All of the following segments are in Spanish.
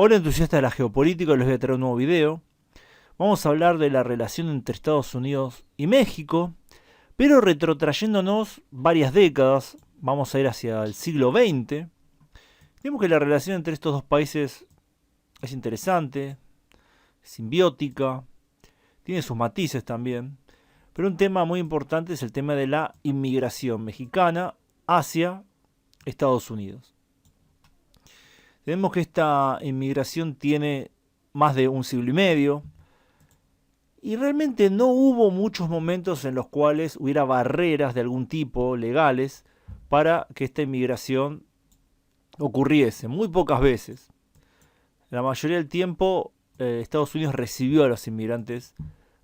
Hola entusiastas de la geopolítica, les voy a traer un nuevo video. Vamos a hablar de la relación entre Estados Unidos y México, pero retrotrayéndonos varias décadas, vamos a ir hacia el siglo XX. Vemos que la relación entre estos dos países es interesante, simbiótica, tiene sus matices también, pero un tema muy importante es el tema de la inmigración mexicana hacia Estados Unidos. Vemos que esta inmigración tiene más de un siglo y medio y realmente no hubo muchos momentos en los cuales hubiera barreras de algún tipo legales para que esta inmigración ocurriese, muy pocas veces. La mayoría del tiempo Estados Unidos recibió a los inmigrantes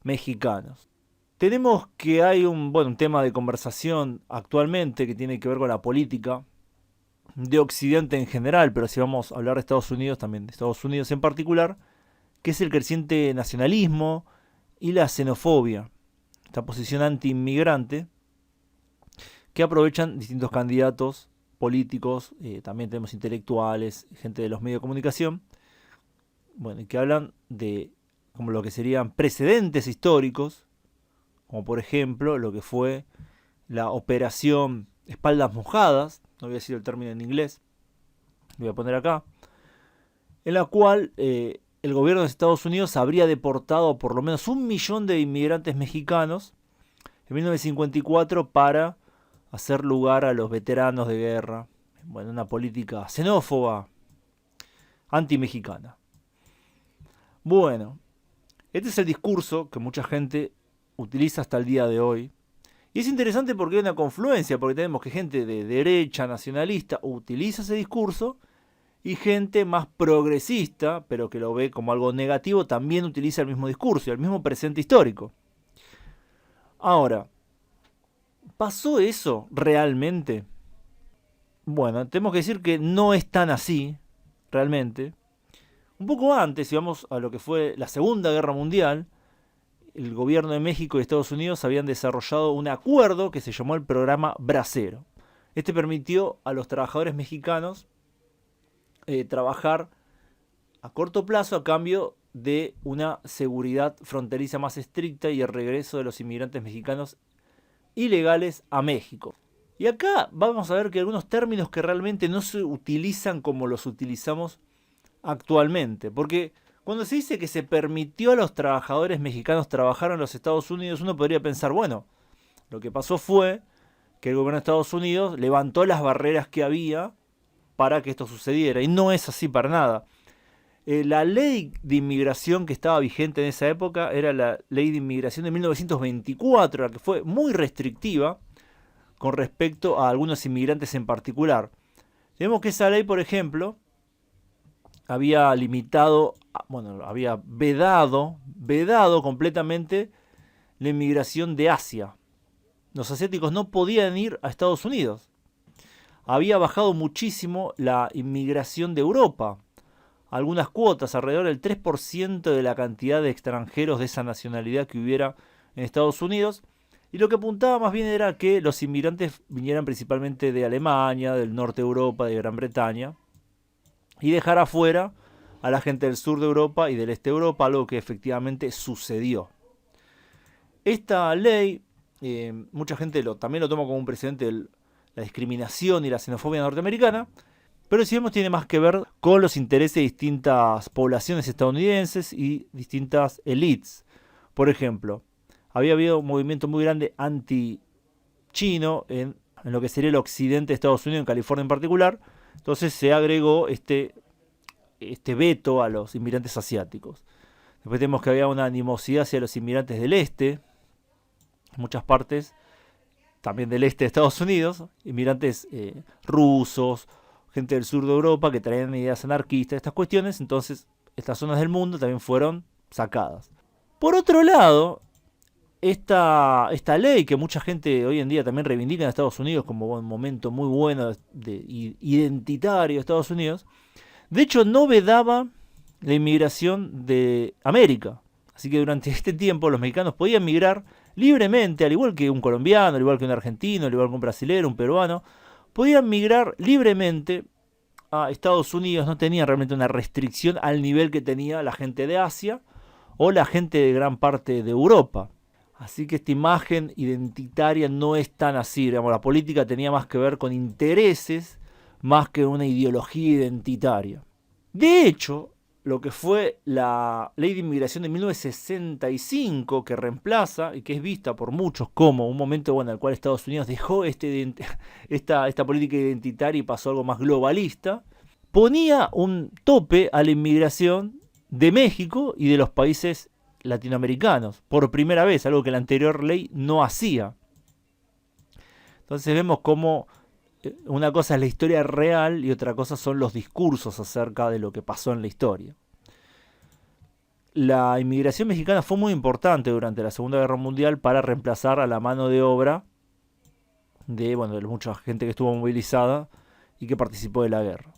mexicanos. Tenemos que hay un tema de conversación actualmente que tiene que ver con la política de Occidente en general, pero si vamos a hablar de Estados Unidos, también de Estados Unidos en particular, que es el creciente nacionalismo y la xenofobia, esta posición anti-inmigrante que aprovechan distintos candidatos políticos, también tenemos intelectuales, gente de los medios de comunicación, bueno, que hablan de como lo que serían precedentes históricos, como por ejemplo lo que fue la operación Espaldas Mojadas, no voy a decir el término en inglés, lo voy a poner acá, en la cual el gobierno de Estados Unidos habría deportado por lo menos 1 millón de inmigrantes mexicanos en 1954 para hacer lugar a los veteranos de guerra. Bueno, una política xenófoba, anti-mexicana. Bueno, este es el discurso que mucha gente utiliza hasta el día de hoy. Y es interesante porque hay una confluencia, porque tenemos que gente de derecha nacionalista utiliza ese discurso y gente más progresista, pero que lo ve como algo negativo, también utiliza el mismo discurso y el mismo presente histórico. Ahora, ¿pasó eso realmente? Bueno, tenemos que decir que no es tan así, realmente. Un poco antes, si vamos a lo que fue la Segunda Guerra Mundial, el gobierno de México y Estados Unidos habían desarrollado un acuerdo que se llamó el programa Bracero. Este permitió a los trabajadores mexicanos trabajar a corto plazo a cambio de una seguridad fronteriza más estricta y el regreso de los inmigrantes mexicanos ilegales a México. Y acá vamos a ver que algunos términos que realmente no se utilizan como los utilizamos actualmente, porque cuando se dice que se permitió a los trabajadores mexicanos trabajar en los Estados Unidos, uno podría pensar, bueno, lo que pasó fue que el gobierno de Estados Unidos levantó las barreras que había para que esto sucediera, y no es así para nada. La ley de inmigración que estaba vigente en esa época era la ley de inmigración de 1924, la que fue muy restrictiva con respecto a algunos inmigrantes en particular. Vemos que esa ley, por ejemplo, había limitado, bueno, había vedado completamente la inmigración de Asia. Los asiáticos no podían ir a Estados Unidos. Había bajado muchísimo la inmigración de Europa. Algunas cuotas, alrededor del 3% de la cantidad de extranjeros de esa nacionalidad que hubiera en Estados Unidos. Y lo que apuntaba más bien era que los inmigrantes vinieran principalmente de Alemania, del norte de Europa, de Gran Bretaña, y dejar afuera a la gente del sur de Europa y del este de Europa, algo que efectivamente sucedió. Esta ley, mucha gente también lo toma como un precedente de la discriminación y la xenofobia norteamericana, pero si vemos tiene más que ver con los intereses de distintas poblaciones estadounidenses y distintas élites. Por ejemplo, había habido un movimiento muy grande anti-chino en lo que sería el occidente de Estados Unidos, en California en particular. Entonces se agregó este veto a los inmigrantes asiáticos. Después tenemos que había una animosidad hacia los inmigrantes del este, en muchas partes, también del este de Estados Unidos, inmigrantes rusos, gente del sur de Europa que traían ideas anarquistas, estas cuestiones. Entonces estas zonas del mundo también fueron sacadas. Por otro lado, esta ley que mucha gente hoy en día también reivindica en Estados Unidos como un momento muy bueno identitario de Estados Unidos, de hecho no vedaba la inmigración de América. Así que durante este tiempo los mexicanos podían migrar libremente, al igual que un colombiano, al igual que un argentino, al igual que un brasilero, un peruano, podían migrar libremente a Estados Unidos no tenían realmente una restricción al nivel que tenía la gente de Asia o la gente de gran parte de Europa. Así que esta imagen identitaria no es tan así. Digamos, la política tenía más que ver con intereses más que una ideología identitaria. De hecho, lo que fue la Ley de Inmigración de 1965, que reemplaza y que es vista por muchos como un momento en el cual Estados Unidos dejó esta política identitaria y pasó a algo más globalista, ponía un tope a la inmigración de México y de los países latinoamericanos, por primera vez, algo que la anterior ley no hacía. Entonces vemos cómo una cosa es la historia real y otra cosa son los discursos acerca de lo que pasó en la historia. La inmigración mexicana fue muy importante durante la Segunda Guerra Mundial para reemplazar a la mano de obra de mucha gente que estuvo movilizada y que participó de la guerra.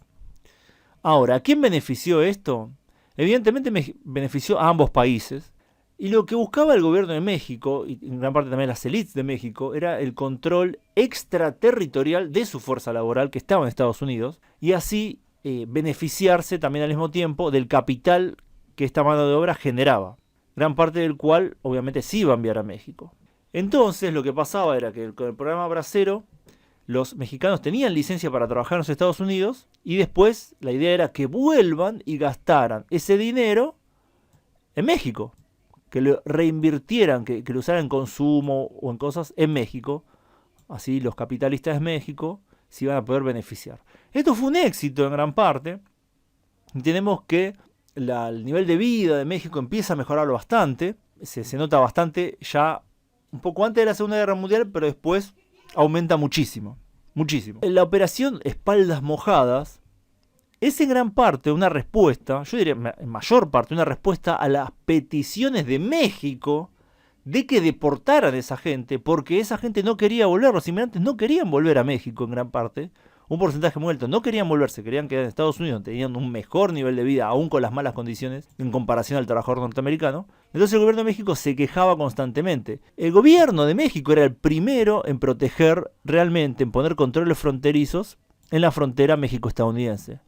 Ahora, ¿a quién benefició esto? Evidentemente benefició a ambos países. Y lo que buscaba el gobierno de México, y en gran parte también las élites de México, era el control extraterritorial de su fuerza laboral que estaba en Estados Unidos, y así beneficiarse también al mismo tiempo del capital que esta mano de obra generaba, gran parte del cual obviamente sí iba a enviar a México. Entonces lo que pasaba era que con el programa Bracero, los mexicanos tenían licencia para trabajar en los Estados Unidos, y después la idea era que vuelvan y gastaran ese dinero en México, que lo reinvirtieran, que lo usaran en consumo o en cosas en México. Así los capitalistas de México se iban a poder beneficiar. Esto fue un éxito en gran parte. Tenemos que el nivel de vida de México empieza a mejorarlo bastante. Se nota bastante ya un poco antes de la Segunda Guerra Mundial, pero después aumenta muchísimo. Muchísimo. La operación Espaldas Mojadas es en gran parte una respuesta, yo diría en mayor parte, una respuesta a las peticiones de México de que deportaran a esa gente, porque esa gente no quería volver, los inmigrantes no querían volver a México en gran parte, un porcentaje muy alto, no querían volverse, querían quedar en Estados Unidos, tenían un mejor nivel de vida, aún con las malas condiciones, en comparación al trabajador norteamericano. Entonces el gobierno de México se quejaba constantemente. El gobierno de México era el primero en proteger realmente, en poner controles fronterizos en la frontera México-estadounidense.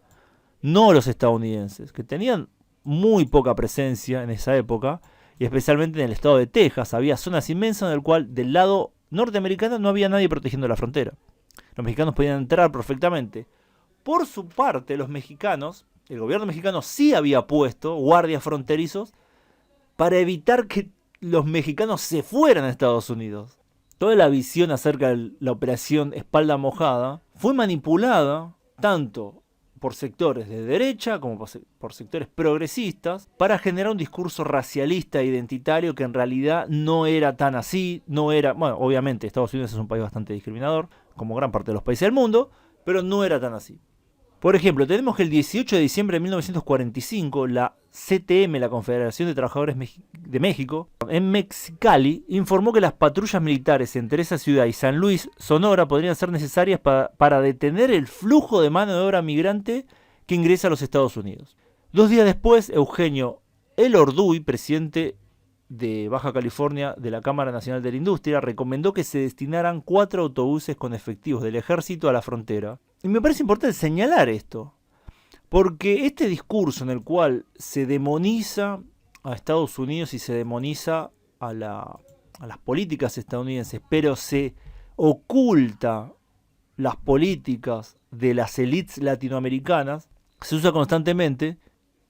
No los estadounidenses, que tenían muy poca presencia en esa época, y especialmente en el estado de Texas. Había zonas inmensas en el cual del lado norteamericano no había nadie protegiendo la frontera. Los mexicanos podían entrar perfectamente. Por su parte, los mexicanos, el gobierno mexicano sí había puesto guardias fronterizos para evitar que los mexicanos se fueran a Estados Unidos. Toda la visión acerca de la operación Espalda Mojada fue manipulada tanto por sectores de derecha como por sectores progresistas para generar un discurso racialista e identitario que en realidad no era tan así, obviamente Estados Unidos es un país bastante discriminador, como gran parte de los países del mundo, pero no era tan así. Por ejemplo, tenemos que el 18 de diciembre de 1945, la CTM, la Confederación de Trabajadores de México, en Mexicali, informó que las patrullas militares entre esa ciudad y San Luis, Sonora, podrían ser necesarias para detener el flujo de mano de obra migrante que ingresa a los Estados Unidos. 2 días después, Eugenio Elorduy, presidente de Baja California de la Cámara Nacional de la Industria, recomendó que se destinaran 4 autobuses con efectivos del ejército a la frontera. Y me parece importante señalar esto, porque este discurso en el cual se demoniza a Estados Unidos y se demoniza a las políticas estadounidenses, pero se oculta las políticas de las élites latinoamericanas, se usa constantemente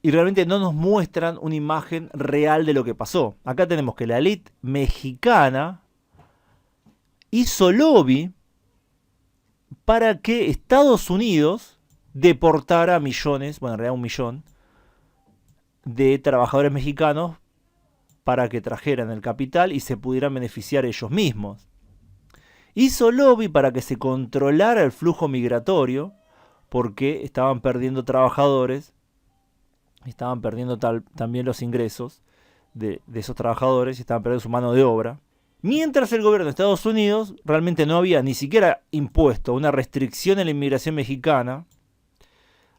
y realmente no nos muestran una imagen real de lo que pasó. Acá tenemos que la élite mexicana hizo lobby para que Estados Unidos deportara a millones, en realidad 1 millón, de trabajadores mexicanos para que trajeran el capital y se pudieran beneficiar ellos mismos. Hizo lobby para que se controlara el flujo migratorio porque estaban perdiendo trabajadores, estaban perdiendo también los ingresos de esos trabajadores y estaban perdiendo su mano de obra. Mientras el gobierno de Estados Unidos realmente no había ni siquiera impuesto una restricción en la inmigración mexicana,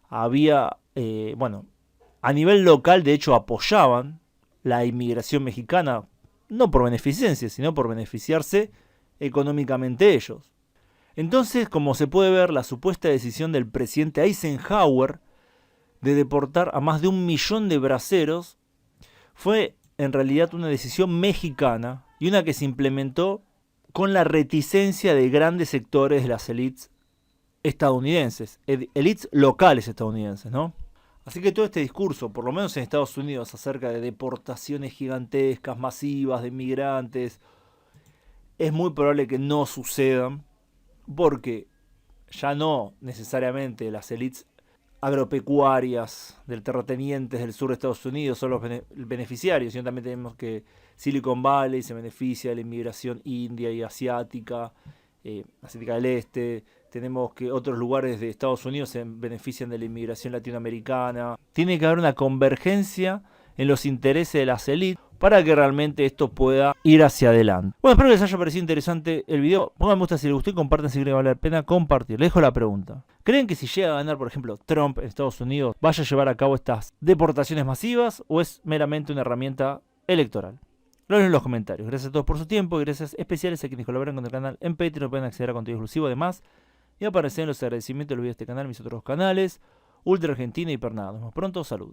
había, a nivel local de hecho apoyaban la inmigración mexicana, no por beneficencia, sino por beneficiarse económicamente ellos. Entonces, como se puede ver, la supuesta decisión del presidente Eisenhower de deportar a más de 1 millón de braceros fue en realidad una decisión mexicana y una que se implementó con la reticencia de grandes sectores de las élites estadounidenses, élites locales estadounidenses, ¿no? Así que todo este discurso, por lo menos en Estados Unidos, acerca de deportaciones gigantescas, masivas de inmigrantes, es muy probable que no sucedan, porque ya no necesariamente las élites agropecuarias del terratenientes del sur de Estados Unidos son los beneficiarios, sino también tenemos que Silicon Valley se beneficia de la inmigración india y asiática, asiática del este. Tenemos que otros lugares de Estados Unidos se benefician de la inmigración latinoamericana. Tiene que haber una convergencia en los intereses de las élites para que realmente esto pueda ir hacia adelante. Bueno, espero que les haya parecido interesante el video. Pongan me gusta si les gustó y compartan si creen que vale la pena compartir. Les dejo la pregunta. ¿Creen que si llega a ganar, por ejemplo, Trump en Estados Unidos, vaya a llevar a cabo estas deportaciones masivas o es meramente una herramienta electoral? Lo leo en los comentarios. Gracias a todos por su tiempo y gracias especiales a quienes colaboran con el canal en Patreon. Pueden acceder a contenido exclusivo además y aparecer en los agradecimientos de los videos de este canal, mis otros canales, Ultra Argentina y Pernada. Nos vemos pronto, saludos.